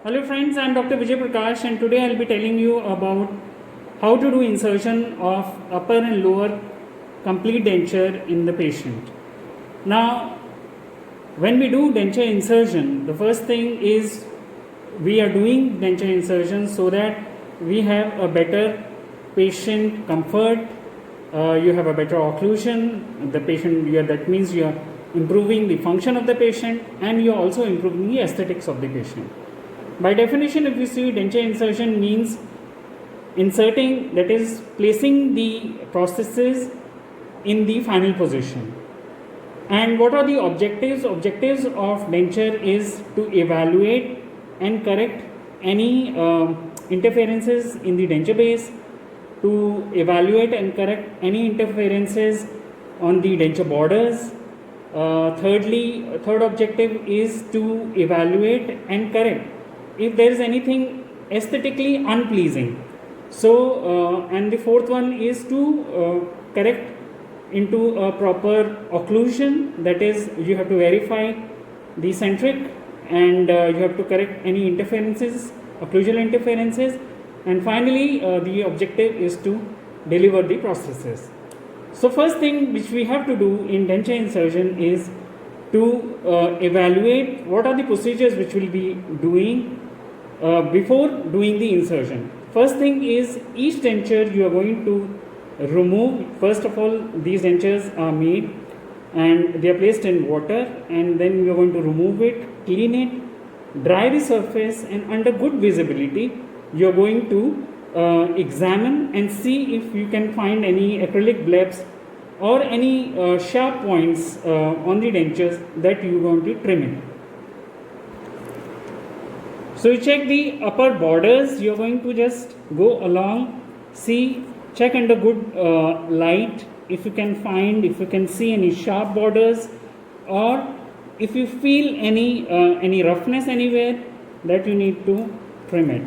Hello friends, I am Dr. Vijay Prakash and today I will be telling you about how to do insertion of upper and lower complete denture in the patient. Now, when we do denture insertion, the first thing is we are doing denture insertion so that we have a better patient comfort, you have a better occlusion, the patient, that means you are improving the function of the patient and you are also improving the aesthetics of the patient. By definition, if you see, denture insertion means inserting, that is placing the prosthesis in the final position. And what are the objectives? Objectives of denture is to evaluate and correct any interferences in the denture base, to evaluate and correct any interferences on the denture borders. Third objective is to evaluate and correct if there is anything aesthetically unpleasing. So, and the fourth one is to correct into a proper occlusion, that is, you have to verify the centric and you have to correct any interferences, occlusal interferences, and finally the objective is to deliver the prosthesis. So first thing which we have to do in denture insertion is to evaluate what are the procedures which we will be doing before doing the insertion. First thing is, each denture you are going to remove. First of all, these dentures are made and they are placed in water, and then you are going to remove it, clean it, dry the surface, and under good visibility you are going to examine and see if you can find any acrylic blebs or any sharp points on the dentures that you are going to trim it. So you check the upper borders, you are going to just go along, see, check under good light if you can find, if you can see any sharp borders, or if you feel any roughness anywhere, that you need to trim it.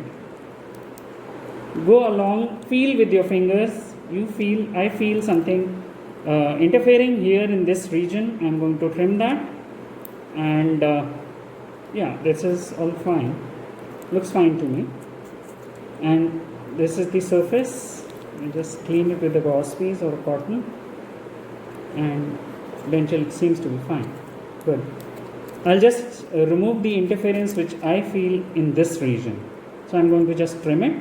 Go along, feel with your fingers, I feel something interfering here in this region, I am going to trim that, and yeah, this is all fine. Looks fine to me. And this is the surface. You just clean it with a gauze piece or a cotton, and denture seems to be fine. Good. I'll just remove the interference which I feel in this region. So I'm going to just trim it.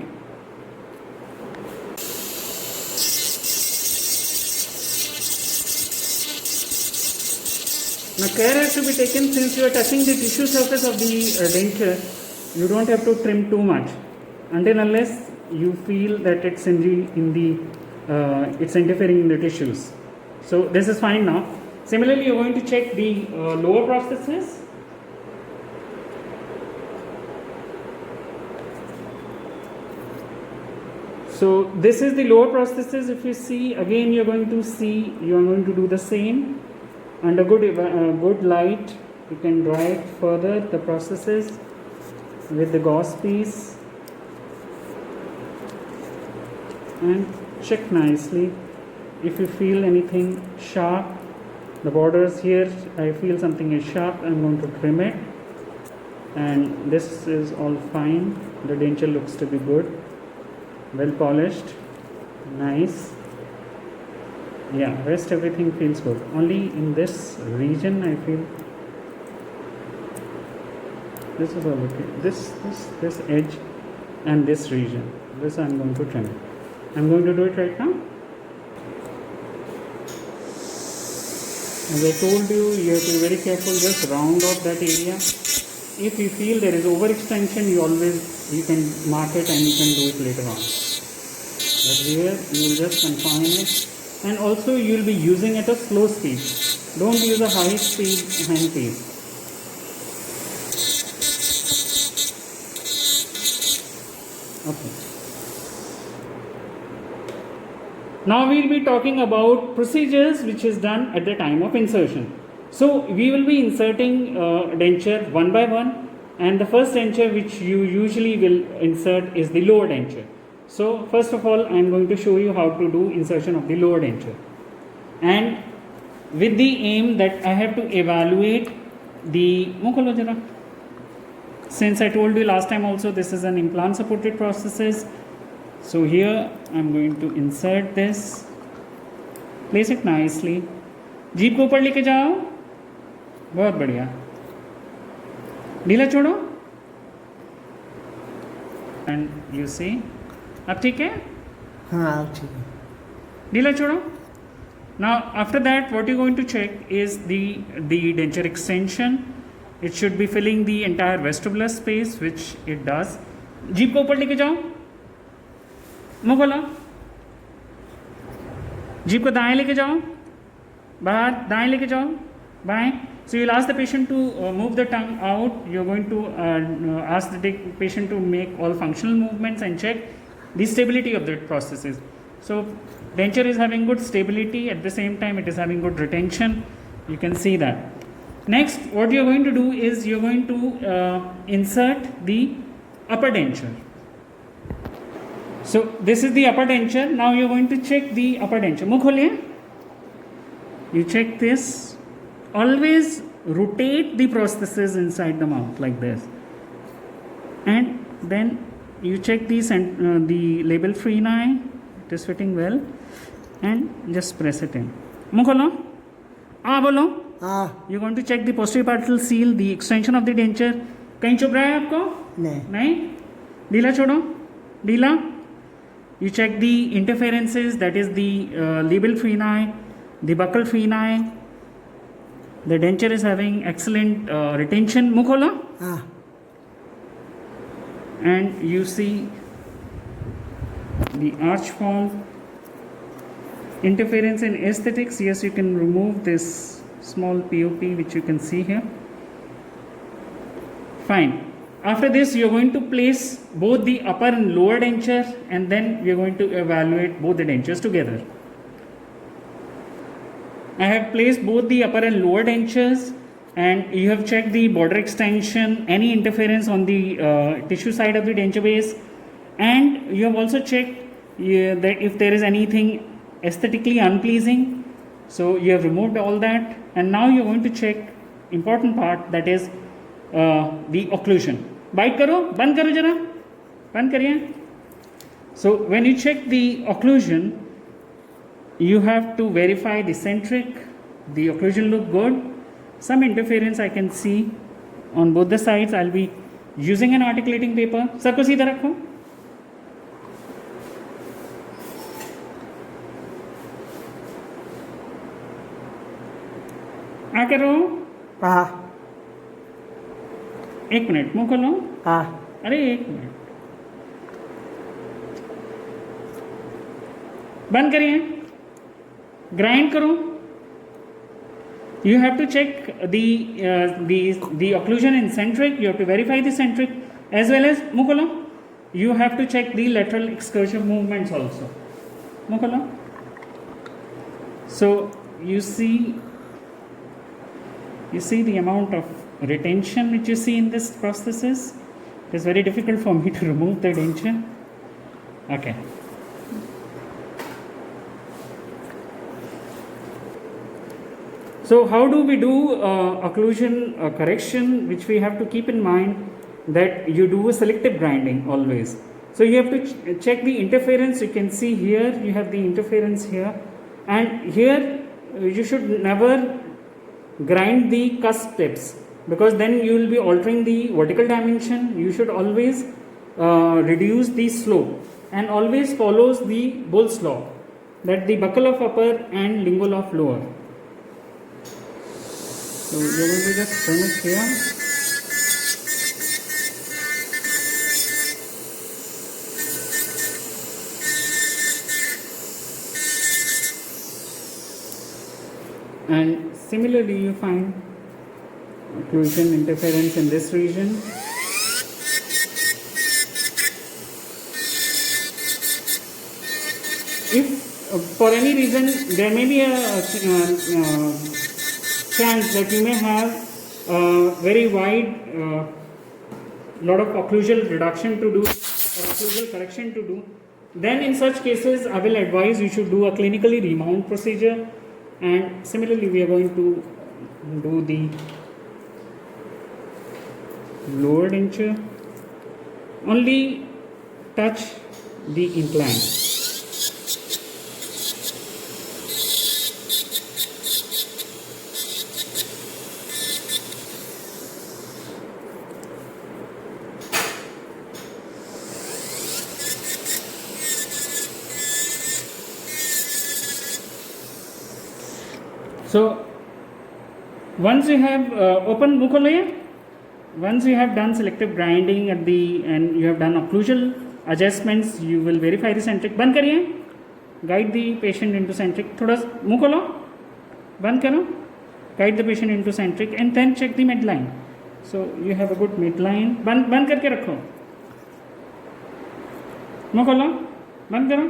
Now care has to be taken, since you are touching the tissue surface of the denture. You don't have to trim too much until unless you feel that it's it's interfering in the tissues. So this is fine now. Similarly, you're going to check the lower prosthesis. So this is the lower prosthesis. If you see, again you are going to do the same under good light. You can dry it further, the prosthesis, with the gauze piece, and check nicely. If you feel anything sharp, the borders here, I feel something is sharp, I'm going to trim it, and this is all fine. The denture looks to be good, well polished, nice. Yeah, rest everything feels good. Only in this region I feel this is all okay. This edge and this region, this I'm going to trim it. I'm going to do it right now. As I told you, you have to be very careful, just round off that area. If you feel there is overextension, you can mark it and you can do it later on. But here you will just confine it, and also you will be using at a slow speed. Don't use a high speed hand piece. Okay. Now we will be talking about procedures which is done at the time of insertion. So we will be inserting denture one by one, and the first denture which you usually will insert is the lower denture. So first of all, I am going to show you how to do insertion of the lower denture, and with the aim that I have to evaluate the Since I told you last time also, this is an implant supported prosthesis. So here I'm going to insert this. Place it nicely. जीभ को ऊपर लेके जाओ. बहुत बढ़िया. ढीला छोड़ो. And you see, अब ठीक है? हाँ ठीक है. ढीला छोड़ो. Now after that, what you're going to check is the denture extension. It should be filling the entire vestibular space, which it does. जीभ को ऊपर लेके जाओ. मुंह खोलो. जीभ को दाएं लेके जाओ. बाहर दाएं लेके जाओ. बाएं. So you'll ask the patient to move the tongue out. You're going to ask the patient to make all functional movements and check the stability of the prosthesis. So denture is having good stability. At the same time, it is having good retention. You can see that. Next, what you're going to do is you're going to insert the upper denture. So this is the upper denture. Now you're going to check the upper denture. मुंह खोलिए. You check this. Always rotate the prosthesis inside the mouth like this, and then you check the label freni. It is fitting well, and just press it in. मुंह खोलो. बोलो. You're going to check the posterior parietal seal, the extension of the denture. कहीं चुभ रहा है आपको? नहीं. ढीला छोड़ो. ढीला. You check the interferences, that is the label freni, the buccal freni. The denture is having excellent retention. मुंह खोलो. And you see the arch form. Interference in aesthetics. Yes, you can remove this small POP which you can see here. Fine. After this, you are going to place both the upper and lower denture, and then we are going to evaluate both the dentures together. I have placed both the upper and lower dentures, and you have checked the border extension, any interference on the tissue side of the denture base, and you have also checked that if there is anything aesthetically unpleasing. So you have removed all that, and now you are going to check important part, that is the occlusion. Bite करो, बंद करो जरा, बंद करिए. So when you check the occlusion, you have to verify the centric. The occlusion look good. Some interference I can see on both the sides. I'll be using an articulating paper. Sir को सीधा रखो. आके रहो. एक minute. मुंह खोलो. अरे एक मिनट. बंद करिए. ग्राइंड करो. You have to check the occlusion in centric. You have to verify the centric as well as मुंह खोलो. You have to check the lateral excursion movements also. मुंह खोलो. So you see the amount of retention which you see in this prosthesis. It is very difficult for me to remove the denture. Okay. So how do we do occlusion correction, which we have to keep in mind that you do a selective grinding always. So you have to check the interference. You can see here you have the interference here, and here you should never grind the cusp tips, because then you will be altering the vertical dimension. You should always reduce the slope, and always follows the Bull's law, that the buccal of upper and lingual of lower. So you are going to just trim it here. And similarly you find occlusion interference in this region. If for any reason there may be a chance that you may have very wide lot of occlusal reduction to do or occlusal correction to do, then in such cases I will advise you should do a clinically remount procedure. And similarly we are going to do the lower denture, only touch the implant. So once you have opened mucal layer, once you have done selective grinding at the and you have done occlusal adjustments, you will verify the centric. बंद करिए, guide the patient into centric. थोड़ा मुंह खोलो, बंद करो, guide the patient into centric and then check the midline. So you have a good midline. बंद करके रखो, मुंह खोलो, बंद करो.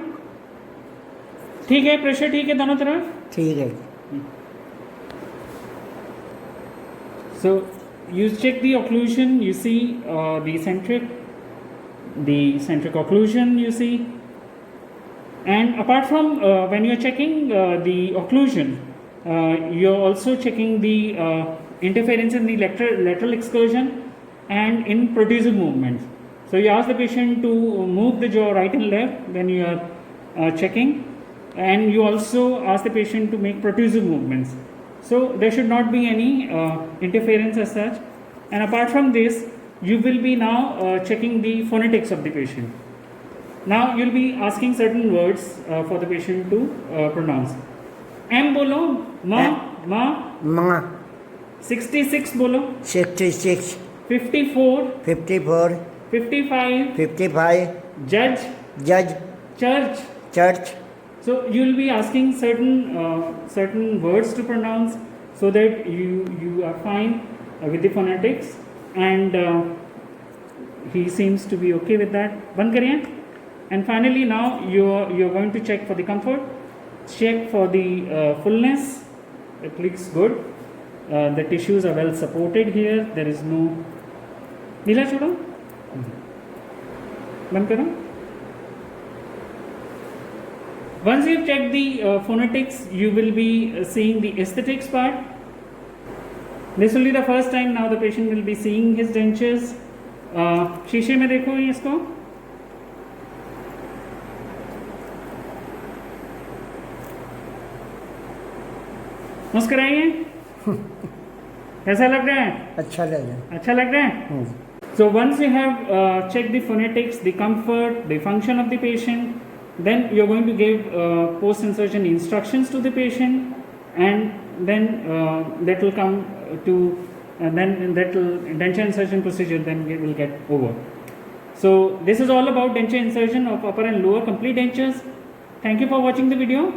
ठीक है, प्रेशर ठीक है दोनों तरफ. ठीक है. So you check the occlusion, you see the centric occlusion you see, and apart from when you are checking the occlusion, you are also checking the interference in the lateral excursion and in protrusive movements. So you ask the patient to move the jaw right and left when you are checking, and you also ask the patient to make protrusive movements. So there should not be any interference as such. And apart from this, you will be now checking the phonetics of the patient. Now you will be asking certain words for the patient to pronounce. M bolo, ma, Ma. 66 bolo, 66. 54, 54. 55, 55. judge, Judge. church. Church. So you will be asking certain words to pronounce so that you are fine with the phonetics, and he seems to be okay with that. बंद करिए. And finally now you are going to check for the comfort, check for the fullness. It looks good. The tissues are well supported here. There is no. नीला छोड़ो. बंद करो. Once you have checked the phonetics, you will be seeing the aesthetics part. This will be the first time now the patient will be seeing his dentures. शीशे में देखो इसको. मुस्कुराइए. कैसा लग रहा है? अच्छा लगा. अच्छा लग रहा है? So once you have checked the phonetics, the comfort, the function of the patient, then you are going to give post-insertion instructions to the patient, and then that will come to then that will denture insertion procedure then will get over. So this is all about denture insertion of upper and lower complete dentures. Thank you for watching the video.